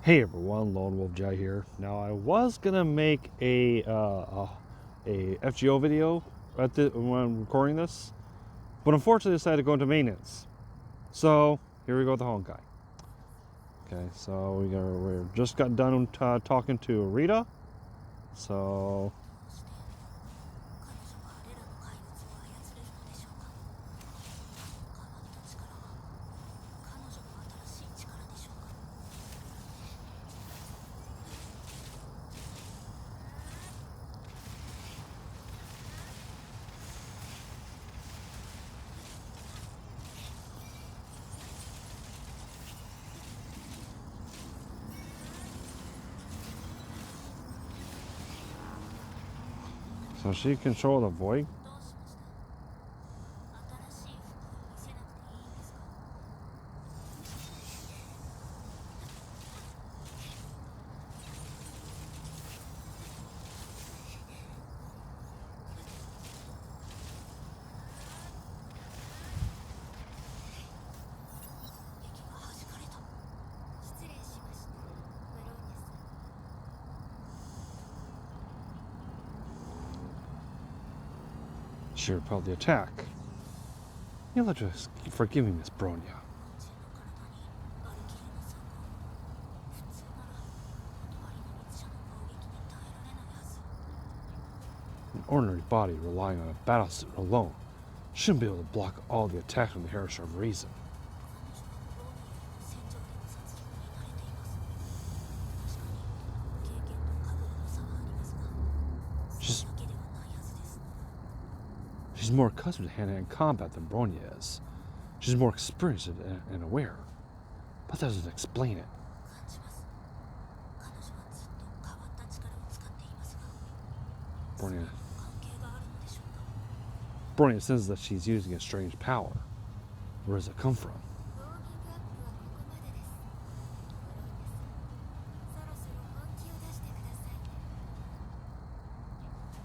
Hey everyone, Lone Wolf Jai here. Now I was gonna make a FGO video when I'm recording this, but unfortunately I decided to go into maintenance. So here we go with the Honkai. Okay, so we just got done talking to Rita. So she controlled the void. She repelled the attack. You'll have to forgive me, Miss Bronya. An ordinary body relying on a battlesuit alone shouldn't be able to block all the attacks from the Heresy of Reason. She's more accustomed to hand-to-hand combat than Bronya is. She's more experienced and aware. But that doesn't explain it. Bronya says that she's using a strange power. Where does it come from?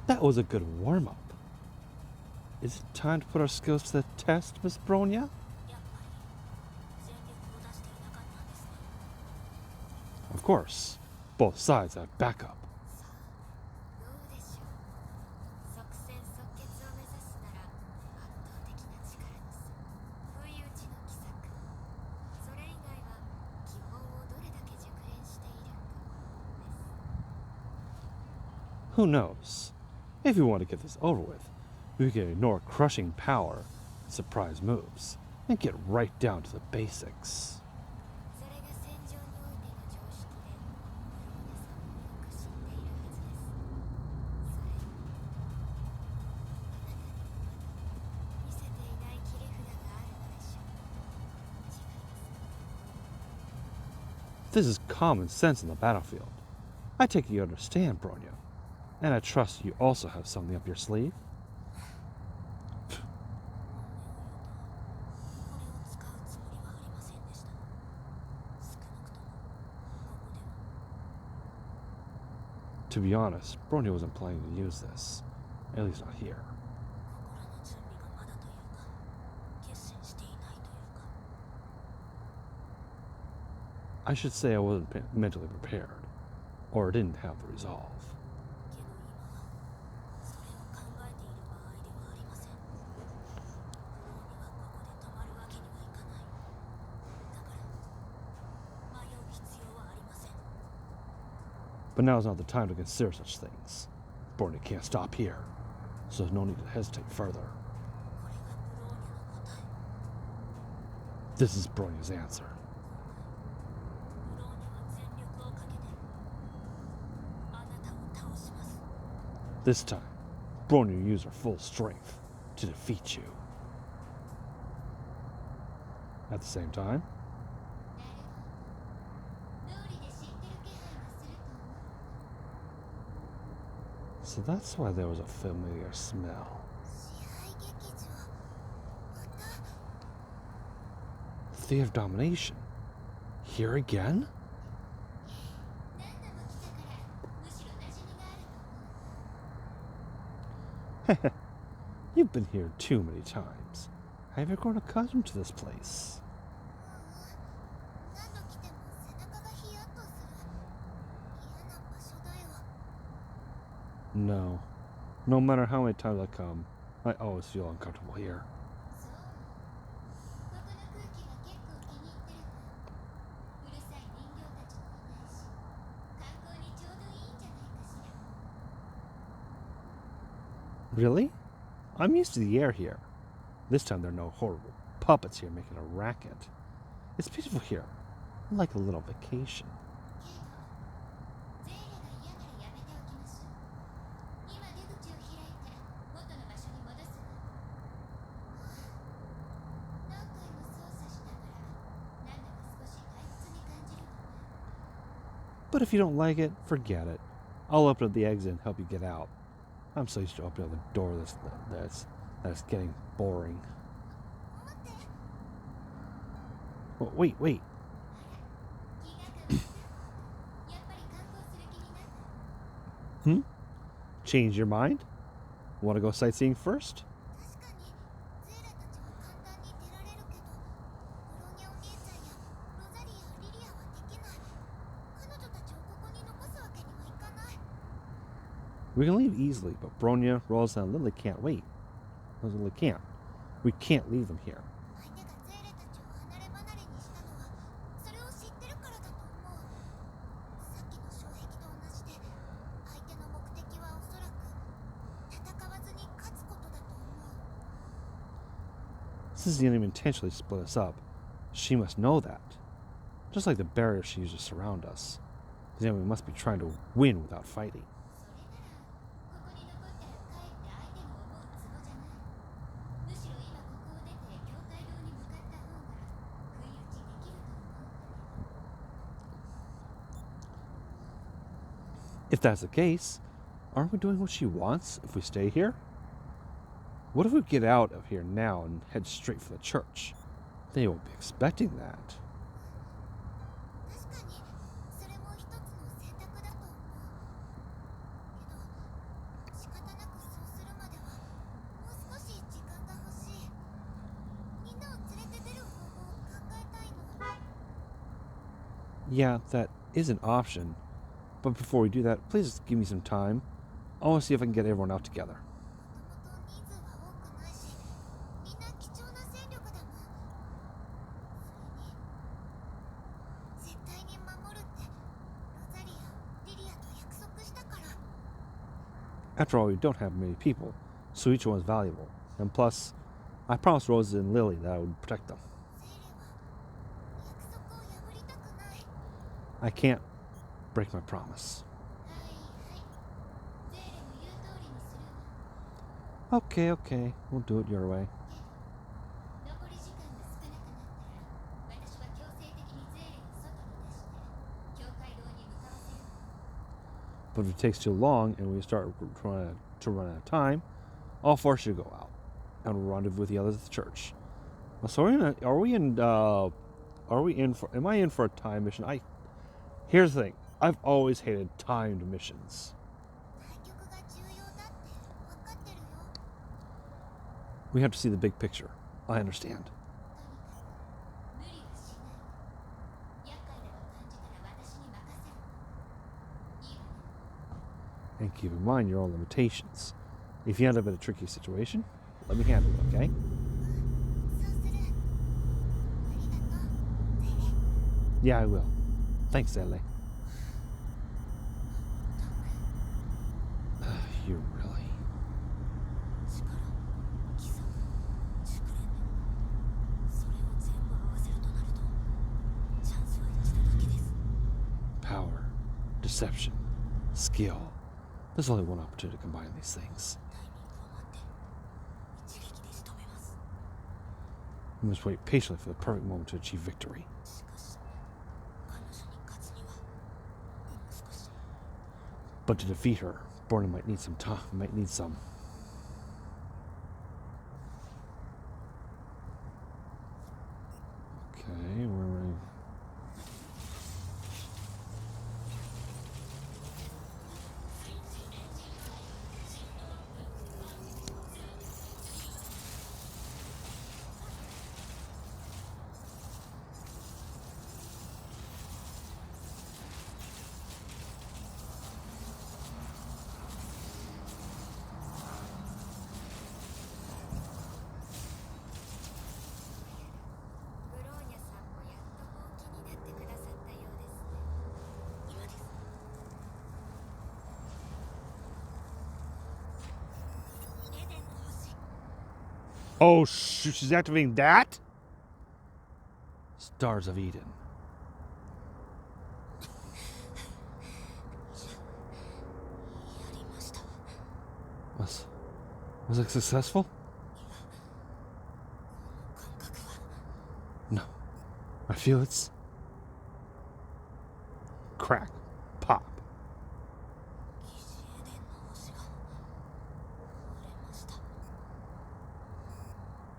That was a good warm-up. Is it time to put our skills to the test, Miss Bronya? Of course. Both sides have backup. Who knows? If we want to get this over with, we can ignore crushing power and surprise moves and get right down to the basics. This is common sense in the battlefield. I take it you understand, Bronya, and I trust you also have something up your sleeve. To be honest, Bronya wasn't planning to use this. At least not here. I should say I wasn't mentally prepared, or didn't have the resolve. But now is not the time to consider such things. Bronya can't stop here, so there's no need to hesitate further. This is Bronya's answer. This time, Bronya will use her full strength to defeat you. At the same time, so that's why there was a familiar smell. Theater of Domination. Here again? You've been here too many times. Have you grown accustomed to this place? No. No matter how many times I come, I always feel uncomfortable here. Really? I'm used to the air here. This time there are no horrible puppets here making a racket. It's peaceful here, like a little vacation. But if you don't like it, forget it. I'll open up the exit and help you get out. I'm so used to opening up the door that's getting boring. Oh, wait. Change your mind? Want to go sightseeing first? We can leave easily, but Bronya, Rosa, and Lily can't wait. Lily can't. We can't leave them here. Since the enemy intentionally split us up, she must know that. Just like the barrier she used to surround us. The enemy must be trying to win without fighting. If that's the case, aren't we doing what she wants if we stay here? What if we get out of here now and head straight for the church? They won't be expecting that. Yeah, that is an option. But before we do that, please give me some time. I want to see if I can get everyone out together. After all, we don't have many people, so each one is valuable. And plus, I promised Rosa and Lily that I would protect them. I can't break my promise. Okay, we'll do it your way. But if it takes too long and we start trying to run out of time, I'll force you to go out and we'll rendezvous with the others at the church. So am I in for a time mission? Here's the thing. I've always hated timed missions. We have to see the big picture. I understand. And keep in mind your own limitations. If you end up in a tricky situation, let me handle it, okay? Yeah, I will. Thanks, Ellie. You really... Power, deception, skill. There's only one opportunity to combine these things. We must wait patiently for the perfect moment to achieve victory. But to defeat her, Bronya might need some time, Okay, where am I? Oh, shoot, she's activating that? Stars of Eden. Was it successful? No. I feel it's... Crack. Pop.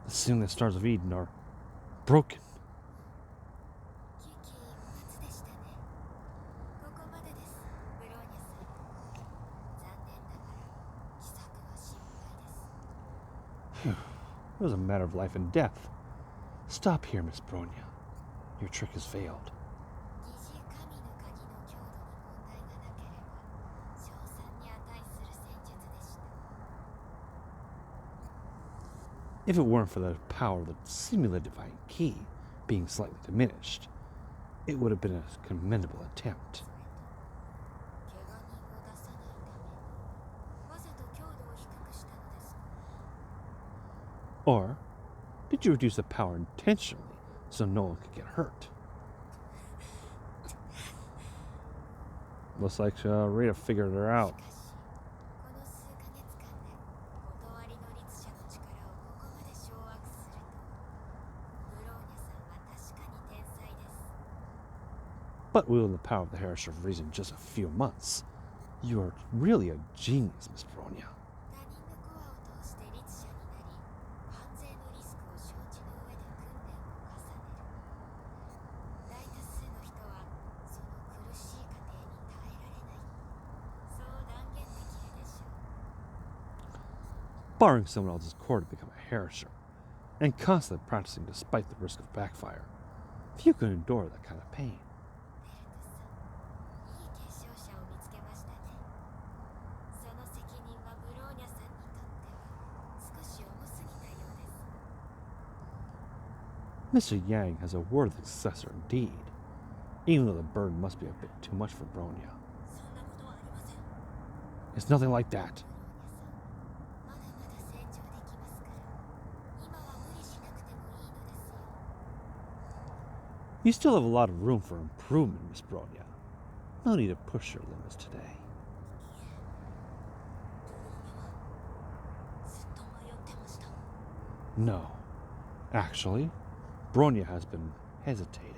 Soon the Stars of Eden are broken. It was a matter of life and death. Stop here, Miss Bronya. Your trick has failed. If it weren't for the power of the seemingly divine key being slightly diminished, it would have been a commendable attempt. Or did you reduce the power intentionally so no one could get hurt? Looks like Rita figured her out. But wielding the power of the Heresy of Reason in just a few months, you are really a genius, Miss Bronya. Barring someone else's core to become a Heresy, and constantly practicing despite the risk of backfire, few can endure that kind of pain. Mr. Yang has a worthy successor indeed, even though the burden must be a bit too much for Bronya. It's nothing like that. You still have a lot of room for improvement, Miss Bronya. No need to push your limits today. No. Actually, Bronya has been hesitating.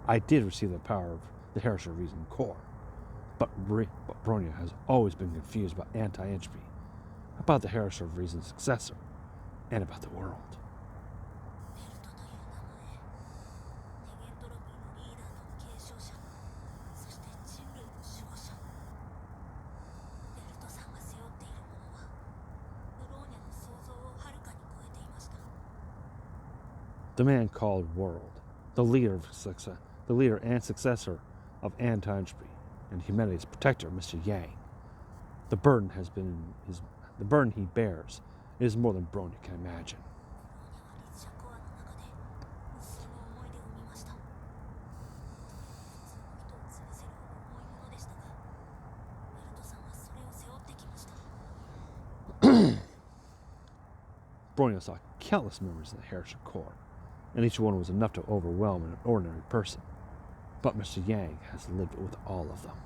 I did receive the power of the Heresy of Reason core, but Bronya has always been confused about anti-entropy, about the Heresy of Reason's successor, and about the world. The man called World, the leader and successor of anti-entropy, and humanity's protector, Mr. Yang. The burden he bears is more than Bronya can imagine. Bronya saw countless members of the Heresy Corps, and each one was enough to overwhelm an ordinary person. But Mr. Yang has lived with all of them.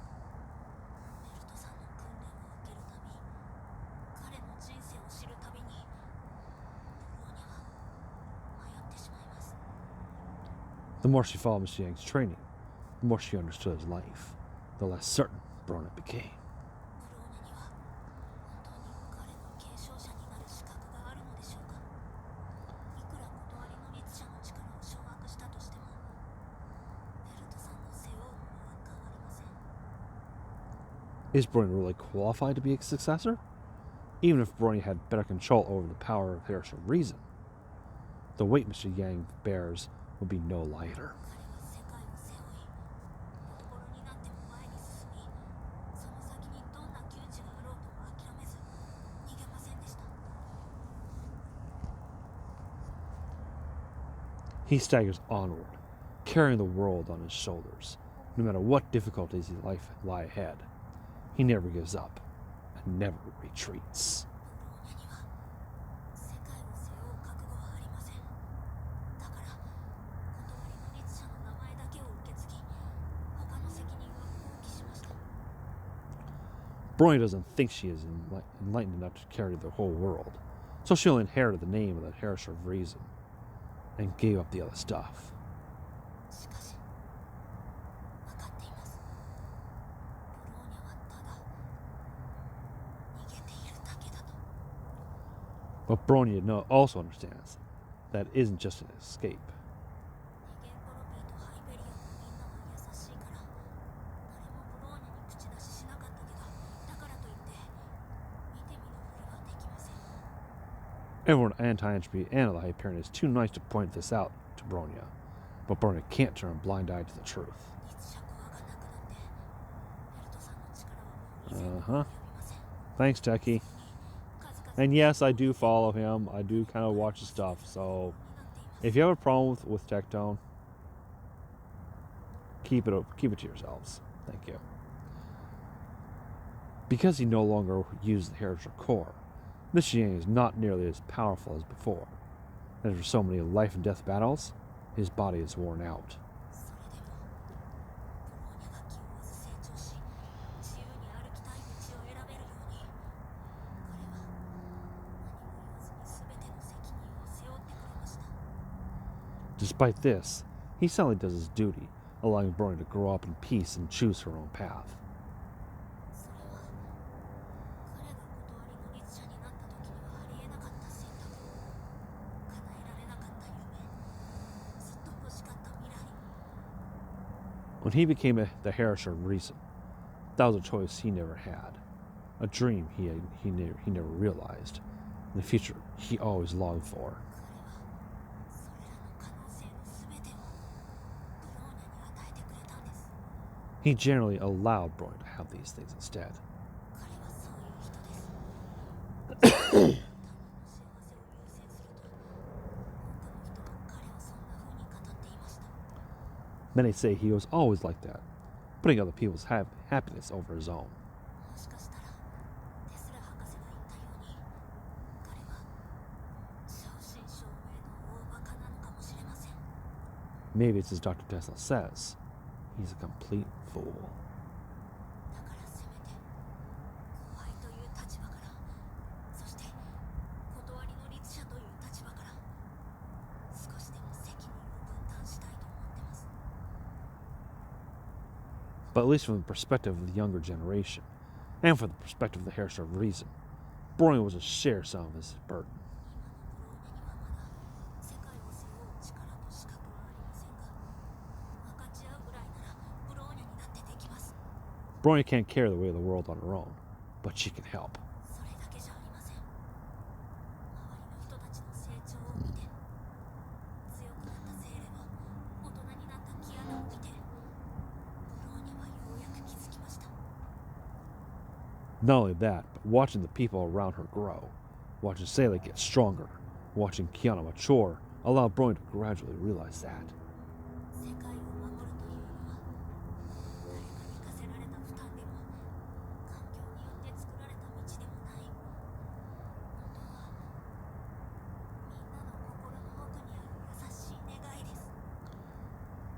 The more she followed Mr. Yang's training, the more she understood his life, the less certain Bronya became. Is Bronya really qualified to be a successor? Even if Bronya had better control over the power of Heresy of Reason, the weight Mr. Yang bears would be no lighter. He staggers onward, carrying the world on his shoulders, no matter what difficulties in life lie ahead. He never gives up and never retreats. Bronya doesn't think she is enlightened enough to carry the whole world, so she only inherited the name of the Heresy of Reason and gave up the other stuff. But Bronya also understands that it isn't just an escape. Everyone at Anti-Entropy and the Hyperion is too nice to point this out to Bronya, but Bronya can't turn a blind eye to the truth. Thanks, Techie. And yes, I do follow him. I do kind of watch his stuff. So if you have a problem with Tectone, keep it to yourselves. Thank you. Because he no longer uses the Heresy core, Mr. Yang is not nearly as powerful as before. And after so many life and death battles, his body is worn out. Despite this, he suddenly does his duty, allowing Bronya to grow up in peace and choose her own path. When he became the Heresy of Reason, that was a choice he never had, a dream he never realized, and the future he always longed for. He generally allowed Bronya to have these things instead. Many say he was always like that, putting other people's happiness over his own. Maybe it's as Dr. Tesla says, he's a complete fool. But at least from the perspective of the younger generation, and from the perspective of the Heresy of Reason, Bronya was to share some of his burden. Bronya can't carry the weight of the world on her own, but she can help. Not only that, but watching the people around her grow, watching Seele get stronger, watching Kiana mature, allowed Bronya to gradually realize that.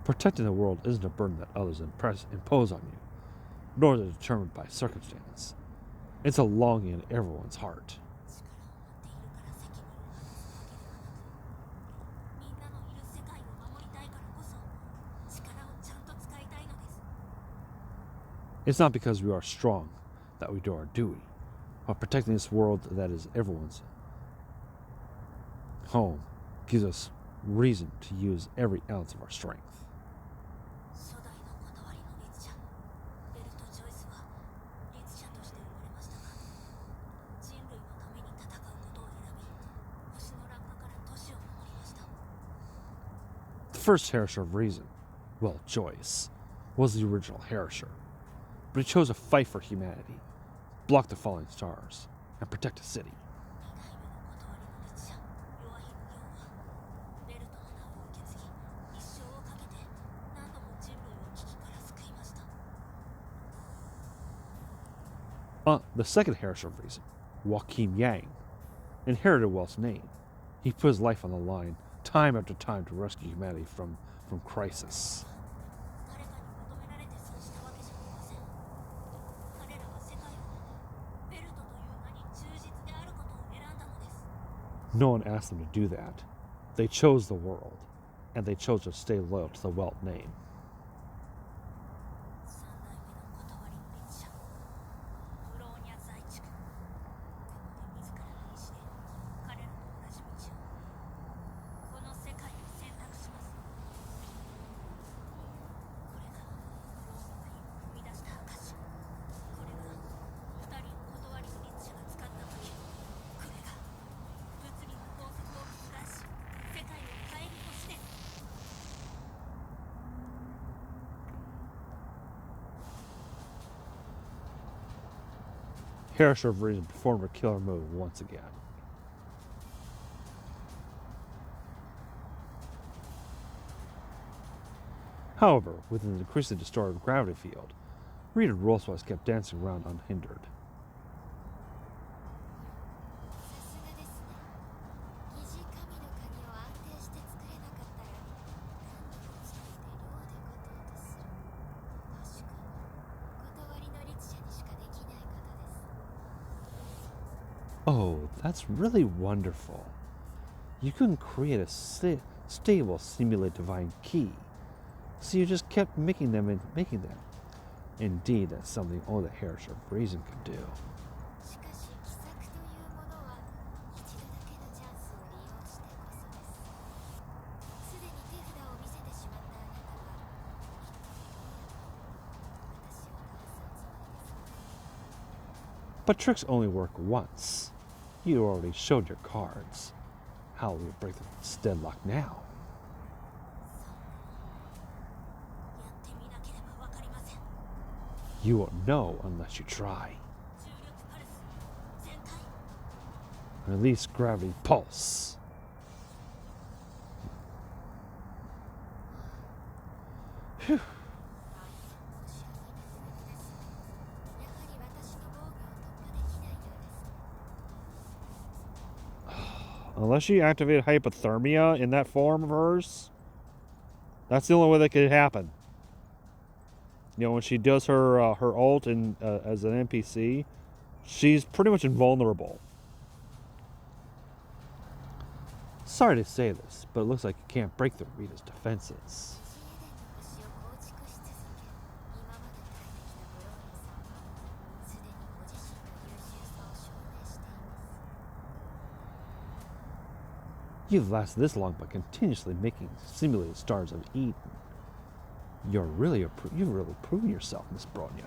Protecting the world isn't a burden that others impose on you, nor is it determined by circumstance. It's a longing in everyone's heart. It's not because we are strong that we do our duty, but protecting this world that is everyone's home gives us reason to use every ounce of our strength. The first Heresy of Reason, well, Joyce, was the original Heresy, but he chose to fight for humanity, block the falling stars, and protect a city. The second heresy of reason, Joachim Yang, inherited Welt's name. He put his life on the line time after time to rescue humanity from crisis. No one asked them to do that. They chose the world, and they chose to stay loyal to the Welt name. Heresy of Reason performed a killer move once again. However, within the increasingly distorted gravity field, Rita and Rozaliya kept dancing around unhindered. Oh, that's really wonderful. You couldn't create a stable simulated divine key, so you just kept making them and making them. Indeed, that's something only the Heresy of Reason could do. But tricks only work once. You already showed your cards. How will you break the deadlock now? You won't know unless you try. Release gravity pulse. Phew. Unless she activated hypothermia in that form of hers, that's the only way that could happen. You know, when she does her ult in, as an NPC, she's pretty much invulnerable. Sorry to say this, but it looks like you can't break through Rita's defenses. You've lasted this long by continuously making simulated stars of Eden. You've really proven yourself, Miss Bronya.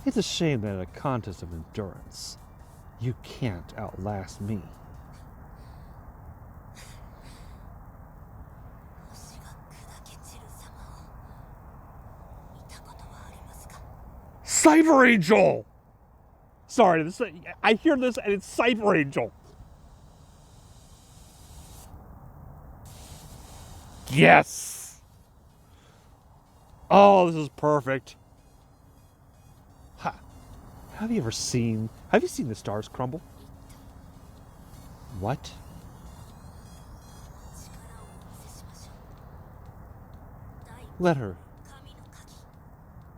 It's a shame that in a contest of endurance, you can't outlast me. Cyber Angel! Sorry, I hear this and it's Cyber Angel. Yes! Oh, this is perfect. Ha. Have you seen the stars crumble? What?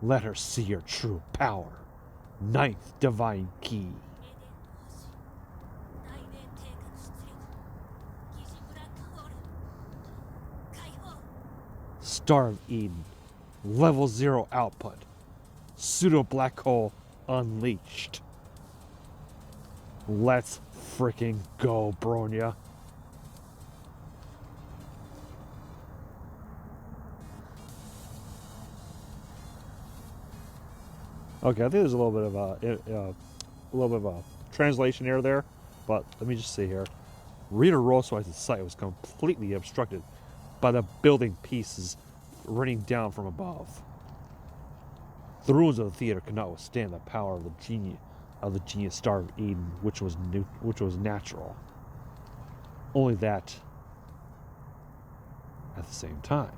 Let her see your true power. Ninth divine key. Star of Eden. Level 0 output. Pseudo black hole unleashed. Let's freaking go, Bronya. Okay, I think there's a little bit of a translation error there, but let me just see here. Rita Rozaliya's sight was completely obstructed by the building pieces raining down from above. The ruins of the theater could not withstand the power of the genius Star of Eden, which was natural. Only that at the same time.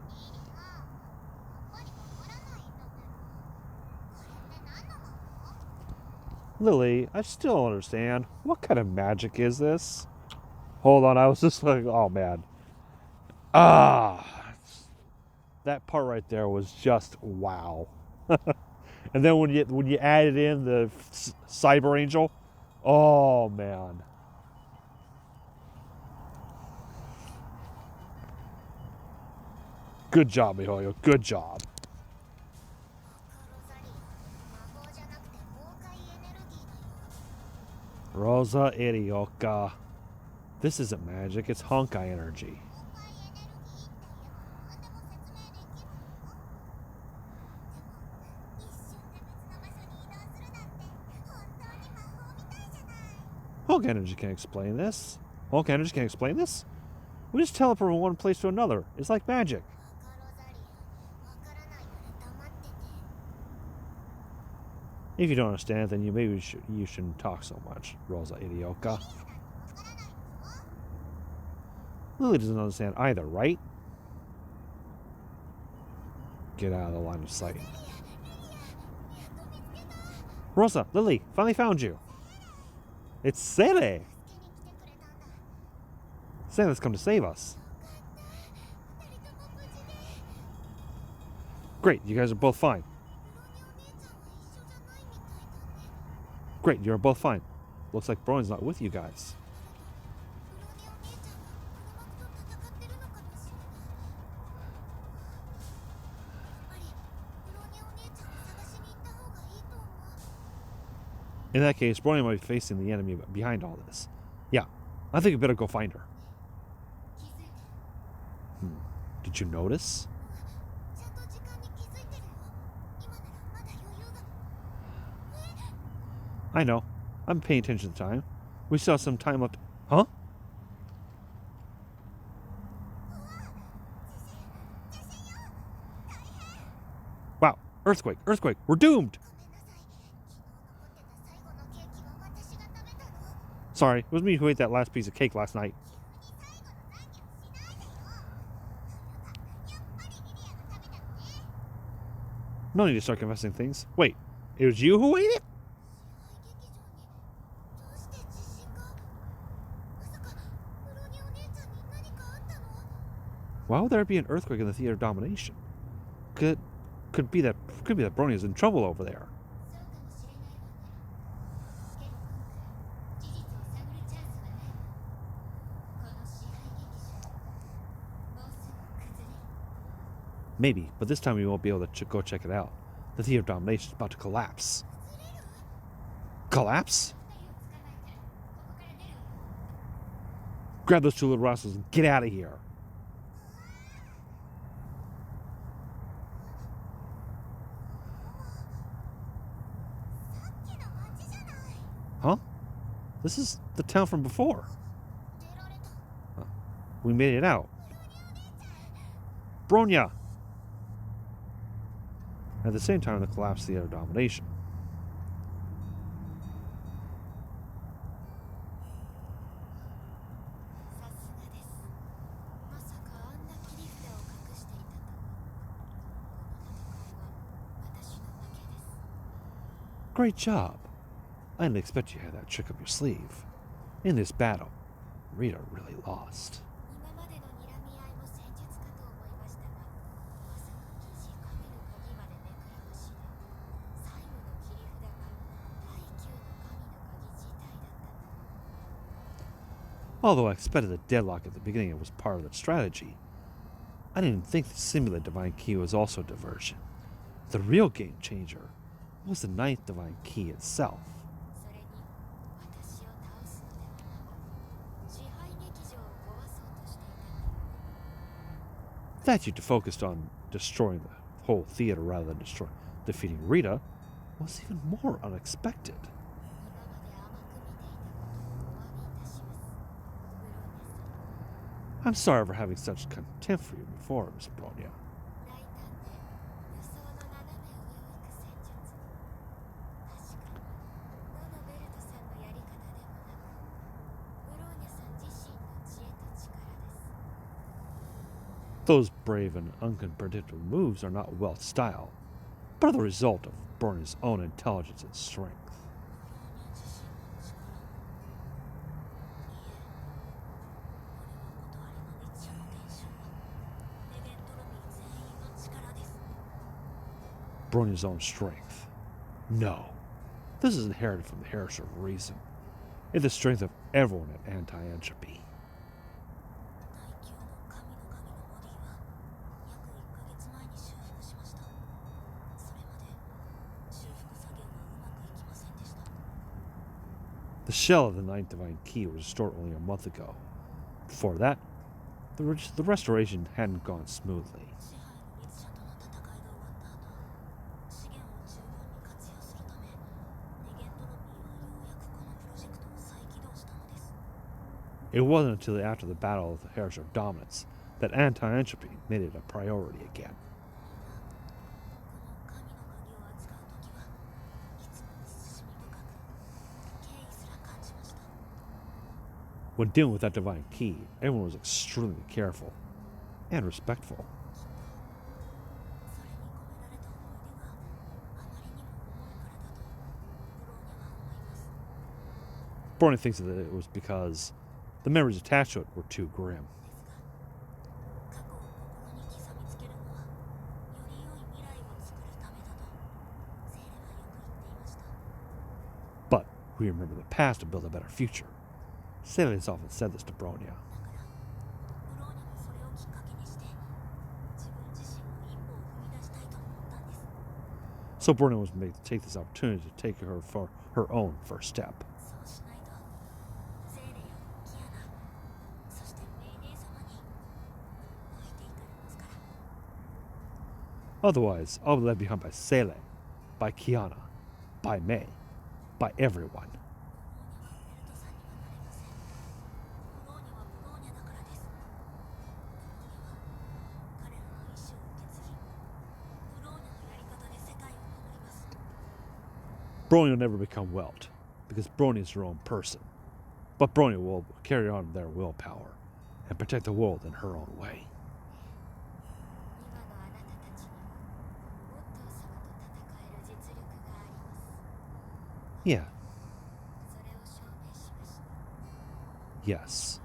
Lily, I still don't understand. What kind of magic is this? Hold on, I was just like, oh man. Ah, that part right there was just wow. And then when you added in the cyber angel, oh man. Good job, Mihoyo. Good job. Rosa Irioka. This isn't magic, it's Honkai energy. Honkai energy can't explain this. Honkai energy can't explain this? We just teleport from one place to another. It's like magic. If you don't understand, then you shouldn't talk so much, Rosa Irioka. Lily doesn't understand either, right? Get out of the line of sight. Rosa, Lily, finally found you. It's Seele. Sele's come to save us. Great, you guys are both fine. Great, you're both fine. Looks like Bronya's not with you guys. In that case, Bronya might be facing the enemy behind all this. Yeah, I think we better go find her. Did you notice? I know. I'm paying attention to the time. We still have some time left. Huh? Wow. Earthquake. Earthquake. We're doomed. Sorry. It was me who ate that last piece of cake last night. No need to start confessing things. Wait. It was you who ate it? Why would there be an earthquake in the Theater of Domination? Could be that Bronya's in trouble over there. Maybe, but this time we won't be able to go check it out. The Theater of Domination is about to collapse. Collapse? Grab those two little rascals and get out of here. Huh? This is the town from before. We made it out. Bronya! At the same time, the collapse of the Theater of Domination. Great job. I didn't expect you to have that trick up your sleeve. In this battle, Rita really lost. Although I expected a deadlock at the beginning, it was part of the strategy. I didn't think the simulated divine key was also a diversion. The real game changer was the ninth divine key itself. That you focused on destroying the whole theater rather than defeating Rita was even more unexpected. I'm sorry for having such contempt for you before, Miss Bronya. Those brave and unpredictable moves are not Welt's style, but are the result of Bronya's own intelligence and strength. Bronya's own strength. No, this is inherited from the Heresy of Reason. It's the strength of everyone at Anti-Entropy. The shell of the Ninth Divine Key was restored only a month ago. Before that, the restoration hadn't gone smoothly. It wasn't until after the Battle of the Heresy of Dominance that Anti-Entropy made it a priority again. When dealing with that divine key, everyone was extremely careful and respectful. Bronya thinks that it was because the memories attached to it were too grim. But we remember the past to build a better future. Seele has often said this to Bronya. So Bronya was made to take this opportunity to take her for her own first step. Otherwise, I'll be left behind by Seele, by Kiana, by Mei, by everyone. Bronya will never become Welt, because Bronya is her own person. But Bronya will carry on their willpower and protect the world in her own way. Yeah. Yes.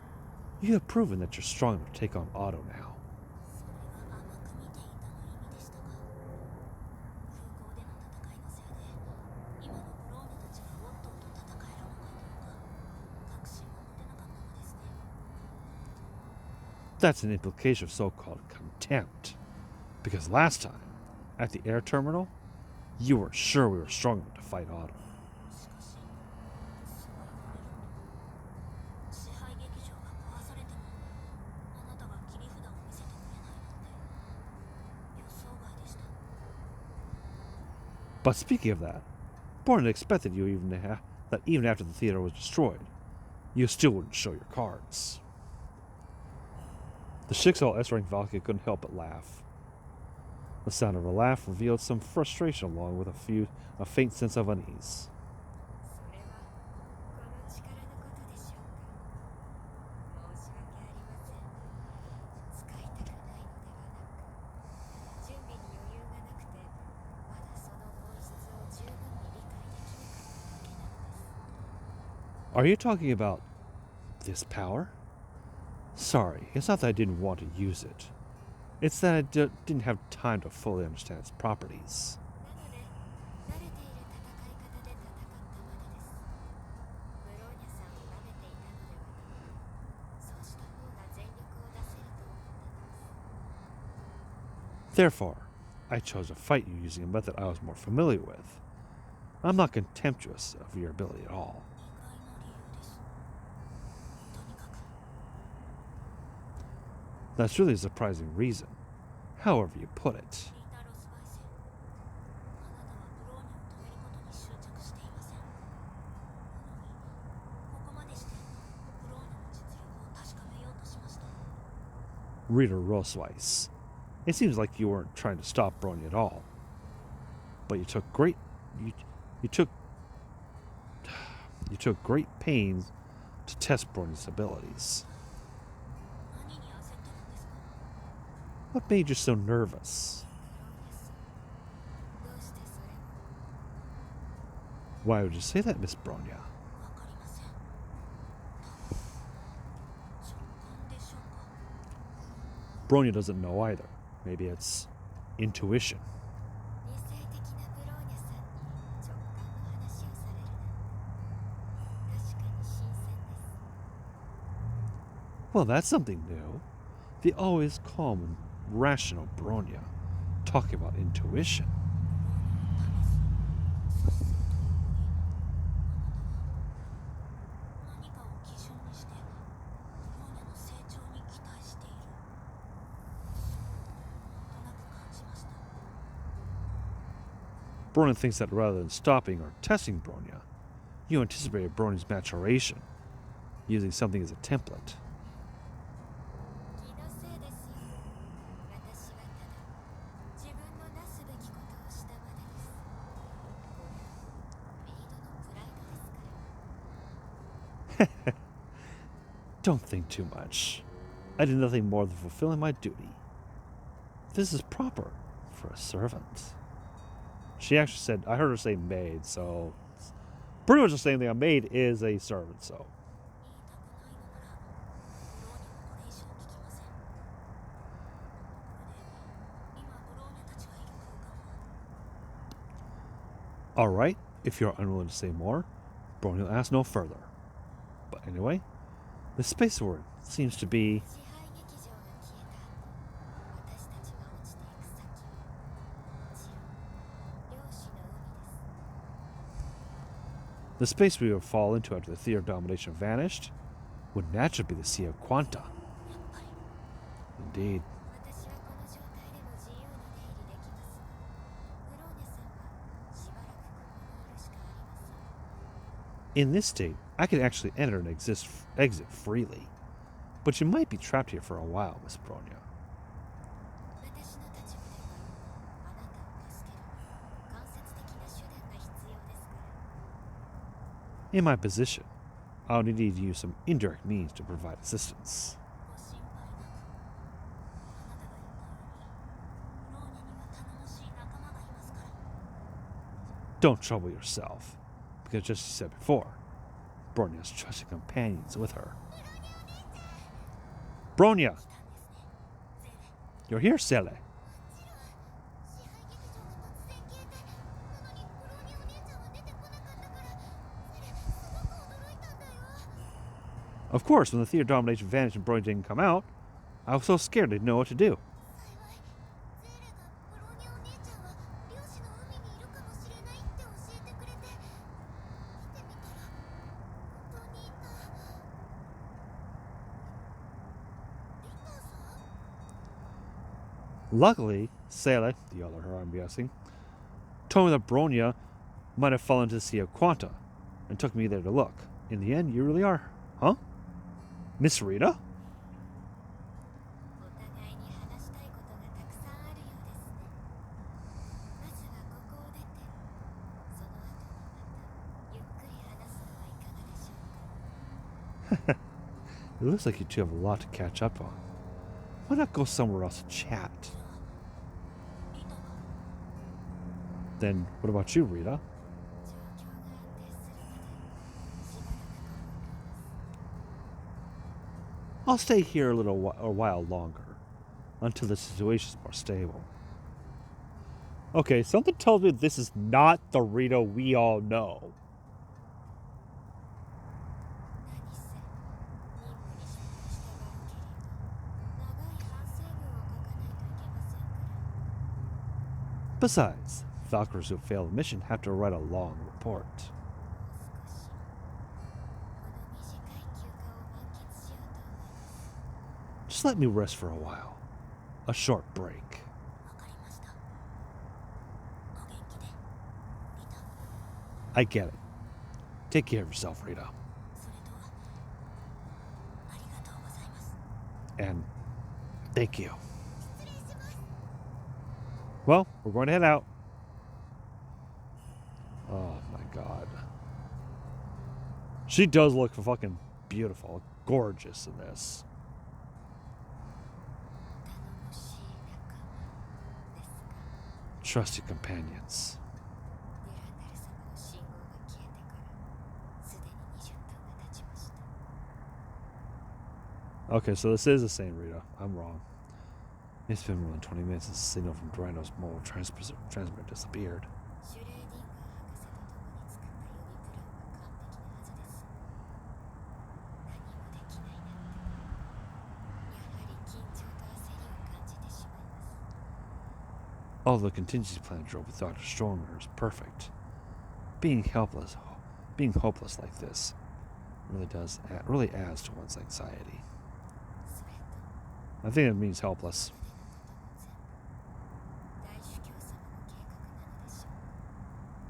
You have proven that you're strong enough to take on Otto now. That's an implication of so-called contempt. Because last time, at the air terminal, you weren't sure we were strong enough to fight Otto. But speaking of that, Bronya expected you that even after the theater was destroyed, you still wouldn't show your cards. The Schicksal S-rank Valkyrie couldn't help but laugh. The sound of her laugh revealed some frustration along with a faint sense of unease. Are you talking about this power? Sorry, it's not that I didn't want to use it. It's that I didn't have time to fully understand its properties. Therefore, I chose to fight you using a method I was more familiar with. I'm not contemptuous of your ability at all. That's really a surprising reason, however you put it. Rita Rozaliya. It seems like you weren't trying to stop Bronya at all. But you took great pains to test Bronya's abilities. What made you so nervous? Why would you say that, Miss Bronya? Bronya doesn't know either. Maybe it's intuition. Well, that's something new. The always calm and rational Bronya talking about intuition. Bronya thinks that rather than stopping or testing Bronya, you anticipated Bronya's maturation, using something as a template. Don't think too much. I did nothing more than fulfilling my duty. This is proper for a servant. She actually said, I heard her say maid, so pretty much the same thing. A maid is a servant, so. Alright, if you're unwilling to say more, Bronya will ask no further. But anyway, the space word seems to be the space we would fall into after the theater of domination vanished would naturally be the Sea of Quanta. Indeed. In this state, I can actually enter and exit freely. But you might be trapped here for a while, Miss Bronya. In my position, I'll need to use some indirect means to provide assistance. Don't trouble yourself, because just as you said before, Bronya has trusted companions with her. Bronya! You're here, Seele. Of course, when the theater domination vanished and Bronya didn't come out, I was so scared I didn't know what to do. Luckily, Seele, the other her I'm guessing, told me that Bronya might have fallen into the Sea of Quanta and took me there to look. In the end, you really are, huh? Miss Rita? It looks like you two have a lot to catch up on. Why not go somewhere else to chat? Then what about you, Rita? I'll stay here a while longer, until the situation's more stable. Okay, something tells me this is not the Rita we all know. Besides, Valkyries who fail the mission have to write a long report. Just let me rest for a while. A short break. I get it. Take care of yourself, Rita. And thank you. Well, we're going to head out. Oh my god. She does look fucking beautiful, gorgeous in this. Trust your companions. Okay, so this is the same Rita. I'm wrong. It's been more than 20 minutes since the signal from Rhino's mobile transmitter disappeared. All the contingency plan drove with Dr. Stronger is perfect. Being hopeless like this really adds to one's anxiety. I think it means helpless.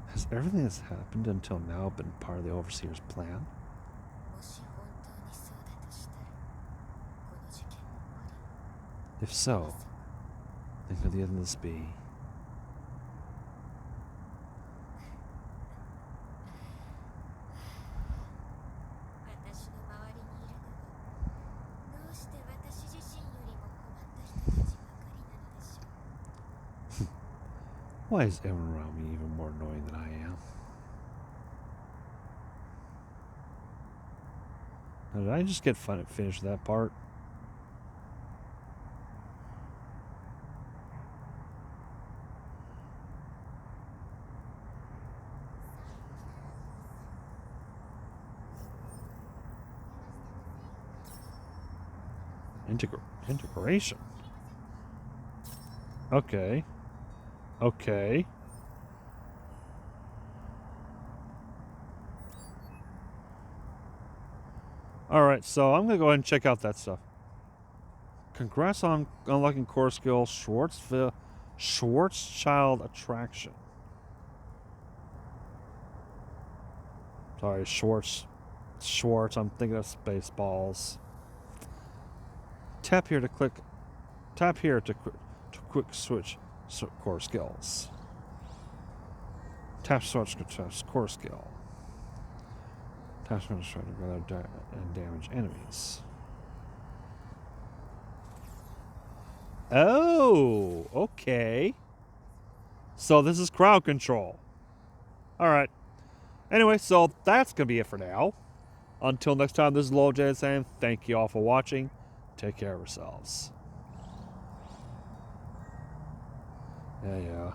Has everything that's happened until now been part of the Overseer's plan? If so, then could the end of this be? Why is everyone around me even more annoying than I am? Now, did I just get finished that part? Integration. Okay. Okay. Alright, so I'm going to go ahead and check out that stuff. Congrats on unlocking core skill Schwarzschild Attraction. Sorry, Schwartz, I'm thinking of Spaceballs. Tap here to quick switch core skills. Tap switch core skill. Tap switch to rather and damage enemies. Oh, okay. So this is crowd control. Alright. Anyway, so that's going to be it for now. Until next time, this is Lowell J saying thank you all for watching. Take care of yourselves. Yeah.